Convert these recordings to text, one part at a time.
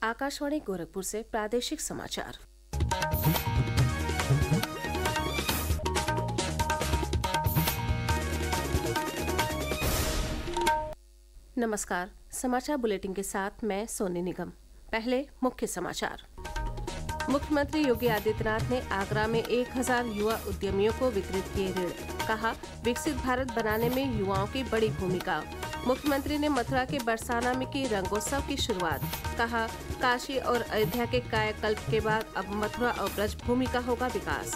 आकाशवाणी गोरखपुर से प्रादेशिक समाचार। नमस्कार, समाचार बुलेटिन के साथ मैं सोनी निगम। पहले मुख्य समाचार। मुख्यमंत्री योगी आदित्यनाथ ने आगरा में 1000 युवा उद्यमियों को वितरित किए ऋण। कहा, विकसित भारत बनाने में युवाओं की बड़ी भूमिका। मुख्यमंत्री ने मथुरा के बरसाना में की रंगोत्सव की शुरुआत। कहा, काशी और अयोध्या के कायाकल्प के बाद अब मथुरा और ब्रज भूमि का होगा विकास।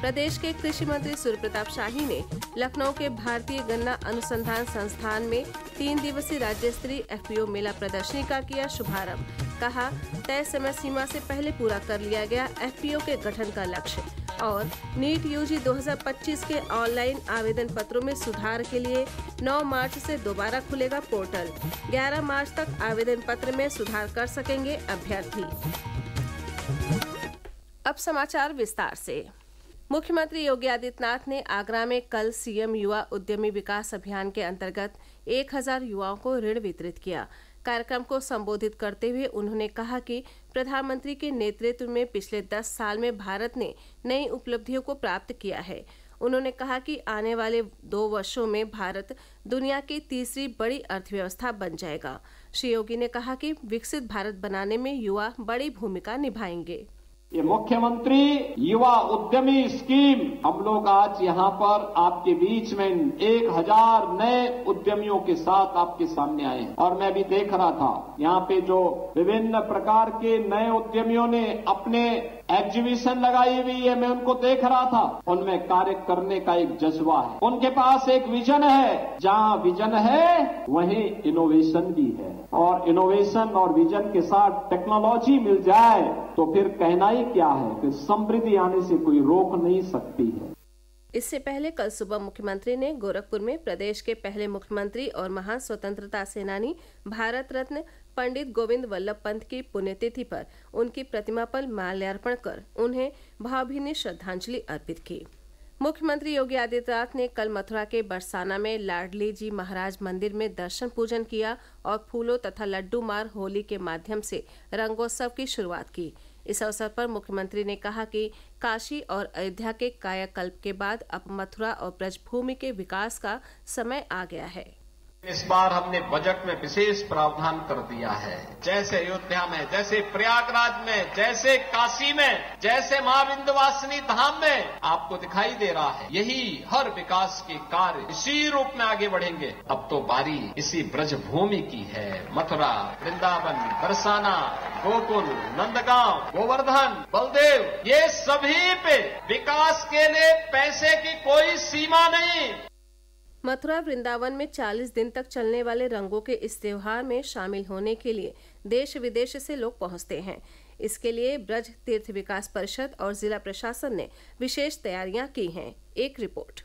प्रदेश के कृषि मंत्री सूर्य प्रताप शाही ने लखनऊ के भारतीय गन्ना अनुसंधान संस्थान में 3 दिवसीय राज्य स्तरीय FPO मेला प्रदर्शनी का किया शुभारंभ। कहा, तय समय सीमा से पहले पूरा कर लिया गया FPO के गठन का लक्ष्य। और नीट UG 2025 के ऑनलाइन आवेदन पत्रों में सुधार के लिए 9 मार्च से दोबारा खुलेगा पोर्टल। 11 मार्च तक आवेदन पत्र में सुधार कर सकेंगे अभ्यर्थी। अब समाचार विस्तार से। मुख्यमंत्री योगी आदित्यनाथ ने आगरा में कल CM युवा उद्यमी विकास अभियान के अंतर्गत 1000 युवाओं को ऋण वितरित किया। कार्यक्रम को संबोधित करते हुए उन्होंने कहा कि प्रधानमंत्री के नेतृत्व में पिछले 10 साल में भारत ने नई उपलब्धियों को प्राप्त किया है। उन्होंने कहा कि आने वाले 2 वर्षों में भारत दुनिया की तीसरी बड़ी अर्थव्यवस्था बन जाएगा। श्री योगी ने कहा कि विकसित भारत बनाने में युवा बड़ी भूमिका निभाएंगे। ये मुख्यमंत्री युवा उद्यमी स्कीम हम लोग आज यहाँ पर आपके बीच में 1000 नए उद्यमियों के साथ आपके सामने आए हैं। और मैं भी देख रहा था यहाँ पे जो विभिन्न प्रकार के नए उद्यमियों ने अपने एग्जीबिशन लगाई हुई है, मैं उनको देख रहा था। उनमें कार्य करने का एक जज्बा है, उनके पास एक विजन है। जहाँ विजन है वहीं इनोवेशन भी है, और इनोवेशन और विजन के साथ टेक्नोलॉजी मिल जाए तो फिर कहना ही क्या है कि समृद्धि आने से कोई रोक नहीं सकती है। इससे पहले कल सुबह मुख्यमंत्री ने गोरखपुर में प्रदेश के पहले मुख्यमंत्री और महान स्वतंत्रता सेनानी भारत रत्न पंडित गोविंद वल्लभ पंत की पुण्यतिथि पर उनकी प्रतिमा पर माल्यार्पण कर उन्हें भावभीनी श्रद्धांजलि अर्पित की। मुख्यमंत्री योगी आदित्यनाथ ने कल मथुरा के बरसाना में लाडली जी महाराज मंदिर में दर्शन पूजन किया और फूलों तथा लड्डू मार होली के माध्यम से रंगोत्सव की शुरुआत की। इस अवसर पर मुख्यमंत्री ने कहा कि काशी और अयोध्या के कायाकल्प के बाद अब मथुरा और ब्रजभूमि के विकास का समय आ गया है। इस बार हमने बजट में विशेष प्रावधान कर दिया है। जैसे अयोध्या में, जैसे प्रयागराज में, जैसे काशी में, जैसे मां विंध्यवासिनी धाम में आपको दिखाई दे रहा है, यही हर विकास के कार्य इसी रूप में आगे बढ़ेंगे। अब तो बारी इसी ब्रजभूमि की है। मथुरा, वृंदावन, बरसाना, गोकुल, नंदगांव, गोवर्धन, बलदेव, ये सभी पे विकास के लिए पैसे की कोई सीमा नहीं। मथुरा वृंदावन में 40 दिन तक चलने वाले रंगों के इस त्योहार में शामिल होने के लिए देश विदेश से लोग पहुंचते हैं। इसके लिए ब्रज तीर्थ विकास परिषद और जिला प्रशासन ने विशेष तैयारियां की हैं। एक रिपोर्ट।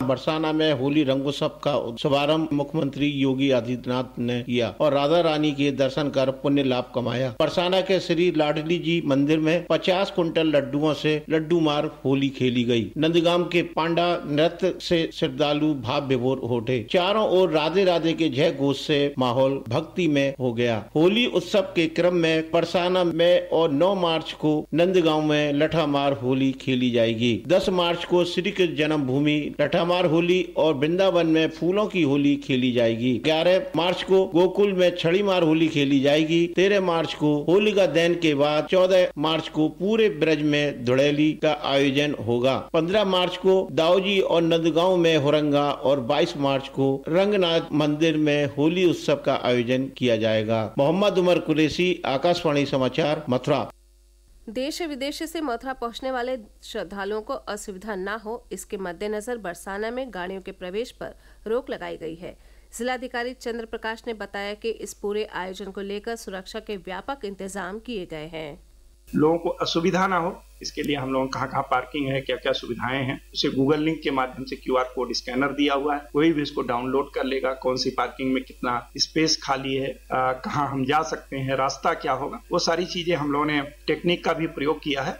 बरसाना में होली रंगोत्सव का शुभारंभ मुख्यमंत्री योगी आदित्यनाथ ने किया और राधा रानी के दर्शन कर पुण्य लाभ कमाया। बरसाना के श्री लाडली जी मंदिर में 50 कुंटल लड्डुओं से लड्डू मार होली खेली गई। नंदगांव के पांडा नृत्य से श्रद्धालु भाव विभोर उठे। चारों ओर राधे राधे के जय घोष से माहौल भक्ति में हो गया। होली उत्सव के क्रम में बरसाना में और 9 मार्च को नंदगांव में लठामार होली खेली जाएगी। 10 मार्च को श्री कृष्ण जन्मभूमि लठामार होली और वृंदावन में फूलों की होली खेली जाएगी। 11 मार्च को गोकुल में छड़ी मार होली खेली जाएगी। 13 मार्च को होलिका दहन के बाद 14 मार्च को पूरे ब्रज में धुड़ैली का आयोजन होगा। 15 मार्च को दाऊजी और नंदगांव में हुरंगा और 22 मार्च को रंगनाथ मंदिर में होली उत्सव का आयोजन किया जाएगा। मोहम्मद उमर कुरैशी, आकाशवाणी समाचार, मथुरा। देश विदेश से मथुरा पहुंचने वाले श्रद्धालुओं को असुविधा न हो, इसके मद्देनजर बरसाना में गाड़ियों के प्रवेश पर रोक लगाई गई है। जिलाधिकारी चंद्र प्रकाश ने बताया कि इस पूरे आयोजन को लेकर सुरक्षा के व्यापक इंतजाम किए गए हैं। लोगों को असुविधा ना हो, इसके लिए हम लोगों कहाँ पार्किंग है, क्या क्या सुविधाएं हैं, उसे गूगल लिंक के माध्यम से QR कोड स्कैनर दिया हुआ है, कोई भी इसको डाउनलोड कर लेगा। कौन सी पार्किंग में कितना स्पेस खाली है, कहाँ हम जा सकते हैं, रास्ता क्या होगा, वो सारी चीजें हम लोगों ने टेक्निक का भी प्रयोग किया है।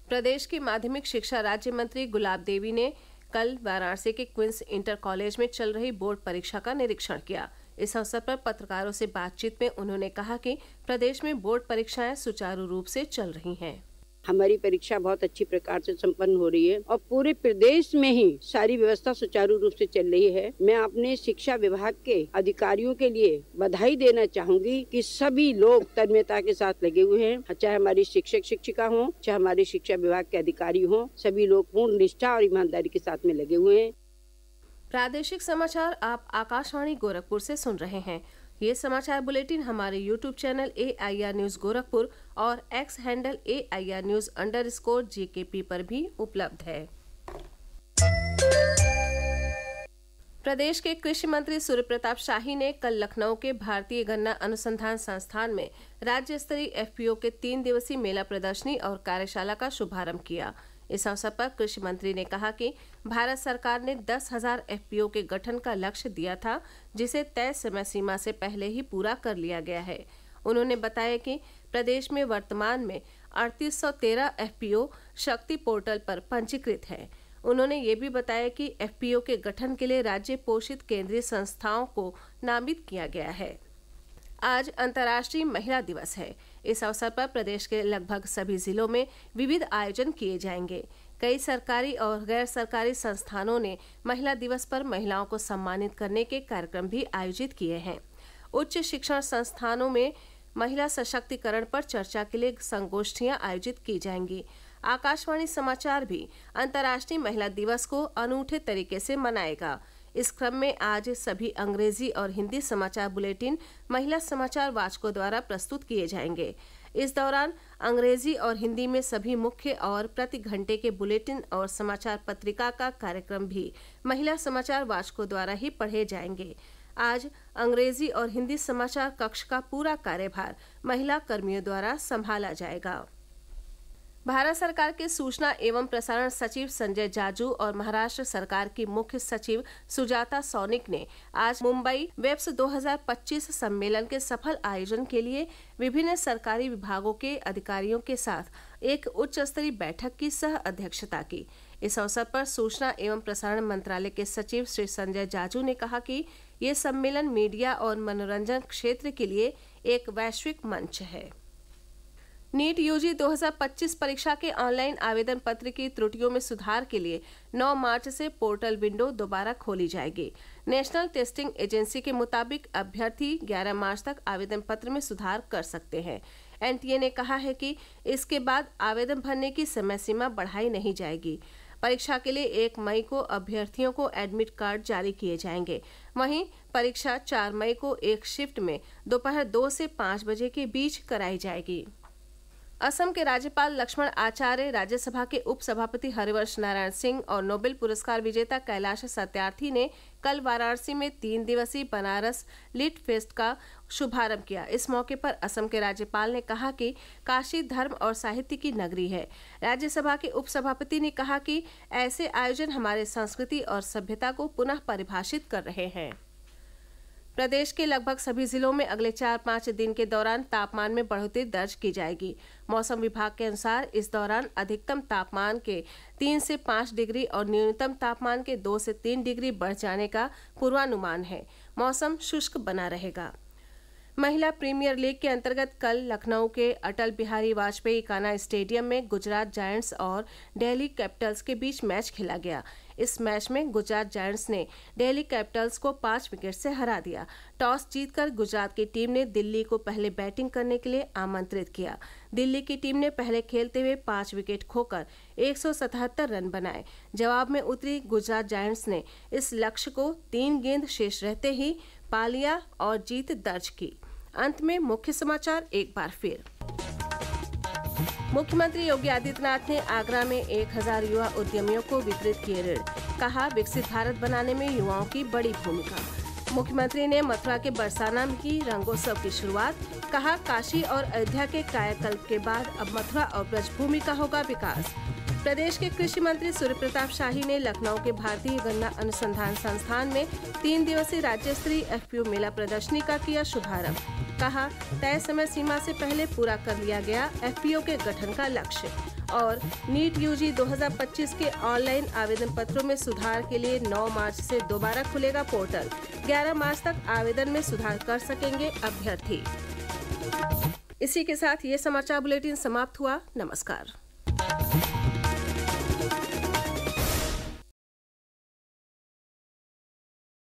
प्रदेश की माध्यमिक शिक्षा राज्य मंत्री गुलाब देवी ने कल वाराणसी के क्वींस इंटर कॉलेज में चल रही बोर्ड परीक्षा का निरीक्षण किया। इस अवसर पर पत्रकारों से बातचीत में उन्होंने कहा कि प्रदेश में बोर्ड परीक्षाएं सुचारू रूप से चल रही हैं। हमारी परीक्षा बहुत अच्छी प्रकार से संपन्न हो रही है और पूरे प्रदेश में ही सारी व्यवस्था सुचारू रूप से चल रही है। मैं अपने शिक्षा विभाग के अधिकारियों के लिए बधाई देना चाहूंगी कि सभी लोग तन्मयता के साथ लगे हुए हैं, चाहे हमारी शिक्षक शिक्षिका हो, चाहे हमारे शिक्षा विभाग के अधिकारी हो, सभी लोग पूर्ण निष्ठा और ईमानदारी के साथ में लगे हुए हैं। प्रादेशिक समाचार आप आकाशवाणी गोरखपुर से सुन रहे हैं। ये समाचार बुलेटिन हमारे YouTube channel AIR news Gorakhpur और X हैंडल AIR न्यूज_GKP पर भी उपलब्ध है। प्रदेश के कृषि मंत्री सूर्य प्रताप शाही ने कल लखनऊ के भारतीय गन्ना अनुसंधान संस्थान में राज्य स्तरीय FPO के 3 दिवसीय मेला प्रदर्शनी और कार्यशाला का शुभारंभ किया। इस अवसर पर कृषि मंत्री ने कहा कि भारत सरकार ने 10,000 FPO के गठन का लक्ष्य दिया था, जिसे तय समय सीमा से पहले ही पूरा कर लिया गया है। उन्होंने बताया कि प्रदेश में वर्तमान में 3813 FPO शक्ति पोर्टल पर पंजीकृत है। उन्होंने ये भी बताया कि FPO के गठन के लिए राज्य पोषित केंद्रीय संस्थाओं को नामित किया गया है। आज अंतर्राष्ट्रीय महिला दिवस है। इस अवसर पर प्रदेश के लगभग सभी जिलों में विविध आयोजन किए जाएंगे। कई सरकारी और गैर सरकारी संस्थानों ने महिला दिवस पर महिलाओं को सम्मानित करने के कार्यक्रम भी आयोजित किए हैं। उच्च शिक्षण संस्थानों में महिला सशक्तिकरण पर चर्चा के लिए संगोष्ठियां आयोजित की जाएंगी। आकाशवाणी समाचार भी अंतर्राष्ट्रीय महिला दिवस को अनूठे तरीके से मनाएगा। इस क्रम में आज सभी अंग्रेजी और हिंदी समाचार बुलेटिन महिला समाचार वाचकों द्वारा प्रस्तुत किए जाएंगे। इस दौरान अंग्रेजी और हिंदी में सभी मुख्य और प्रति घंटे के बुलेटिन और समाचार पत्रिका का कार्यक्रम भी महिला समाचार वाचकों द्वारा ही पढ़े जाएंगे। आज अंग्रेजी और हिंदी समाचार कक्ष का पूरा कार्यभार महिला कर्मियों द्वारा संभाला जाएगा। भारत सरकार के सूचना एवं प्रसारण सचिव संजय जाजू और महाराष्ट्र सरकार की मुख्य सचिव सुजाता सौनिक ने आज मुंबई वेब्स 2025 सम्मेलन के सफल आयोजन के लिए विभिन्न सरकारी विभागों के अधिकारियों के साथ एक उच्च स्तरीय बैठक की सह अध्यक्षता की। इस अवसर पर सूचना एवं प्रसारण मंत्रालय के सचिव श्री संजय जाजू ने कहा कि ये सम्मेलन मीडिया और मनोरंजन क्षेत्र के लिए एक वैश्विक मंच है। नीट यूजी 2025 परीक्षा के ऑनलाइन आवेदन पत्र की त्रुटियों में सुधार के लिए 9 मार्च से पोर्टल विंडो दोबारा खोली जाएगी। नेशनल टेस्टिंग एजेंसी के मुताबिक अभ्यर्थी 11 मार्च तक आवेदन पत्र में सुधार कर सकते हैं। NTA ने कहा है कि इसके बाद आवेदन भरने की समय सीमा बढ़ाई नहीं जाएगी। परीक्षा के लिए 1 मई को अभ्यर्थियों को एडमिट कार्ड जारी किए जाएंगे। वहीं परीक्षा 4 मई को एक शिफ्ट में दोपहर 2 से 5 बजे के बीच कराई जाएगी। असम के राज्यपाल लक्ष्मण आचार्य, राज्यसभा के उपसभापति हरिवंश नारायण सिंह और नोबेल पुरस्कार विजेता कैलाश सत्यार्थी ने कल वाराणसी में 3 दिवसीय बनारस लिट फेस्ट का शुभारंभ किया। इस मौके पर असम के राज्यपाल ने कहा कि काशी धर्म और साहित्य की नगरी है। राज्यसभा के उपसभापति ने कहा कि ऐसे आयोजन हमारे संस्कृति और सभ्यता को पुनः परिभाषित कर रहे हैं। प्रदेश के लगभग सभी जिलों में अगले 4-5 दिन के दौरान तापमान में बढ़ोतरी दर्ज की जाएगी। मौसम विभाग के अनुसार इस दौरान अधिकतम तापमान के 3 से 5 डिग्री और न्यूनतम तापमान के 2 से 3 डिग्री बढ़ जाने का पूर्वानुमान है। मौसम शुष्क बना रहेगा। महिला प्रीमियर लीग के अंतर्गत कल लखनऊ के अटल बिहारी वाजपेयी काना स्टेडियम में गुजरात जायंट्स और दिल्ली कैपिटल्स के बीच मैच खेला गया। इस मैच में गुजरात जायंट्स ने दिल्ली कैपिटल्स को 5 विकेट से हरा दिया। टॉस जीतकर गुजरात की टीम ने दिल्ली को पहले बैटिंग करने के लिए आमंत्रित किया। दिल्ली की टीम ने पहले खेलते हुए 5 विकेट खोकर 177 रन बनाए। जवाब में उतरी गुजरात जायंट्स ने इस लक्ष्य को 3 गेंद शेष रहते ही पा लिया और जीत दर्ज की। अंत में मुख्य समाचार एक बार फिर। मुख्यमंत्री योगी आदित्यनाथ ने आगरा में 1000 युवा उद्यमियों को वितरित किए ऋण। कहा, विकसित भारत बनाने में युवाओं की बड़ी भूमिका। मुख्यमंत्री ने मथुरा के बरसाना की रंगोत्सव की शुरुआत। कहा, काशी और अयोध्या के कायाकल्प के बाद अब मथुरा और ब्रजभूमि का होगा विकास। प्रदेश के कृषि मंत्री सूर्य प्रताप शाही ने लखनऊ के भारतीय गन्ना अनुसंधान संस्थान में 3 दिवसीय राज्य स्तरीय FPO मेला प्रदर्शनी का किया शुभारंभ। कहा, तय समय सीमा से पहले पूरा कर लिया गया एफपीओ के गठन का लक्ष्य। और नीट यूजी 2025 के ऑनलाइन आवेदन पत्रों में सुधार के लिए 9 मार्च से दोबारा खुलेगा पोर्टल। 11 मार्च तक आवेदन में सुधार कर सकेंगे अभ्यर्थी। इसी के साथ ये समाचार बुलेटिन समाप्त हुआ। नमस्कार।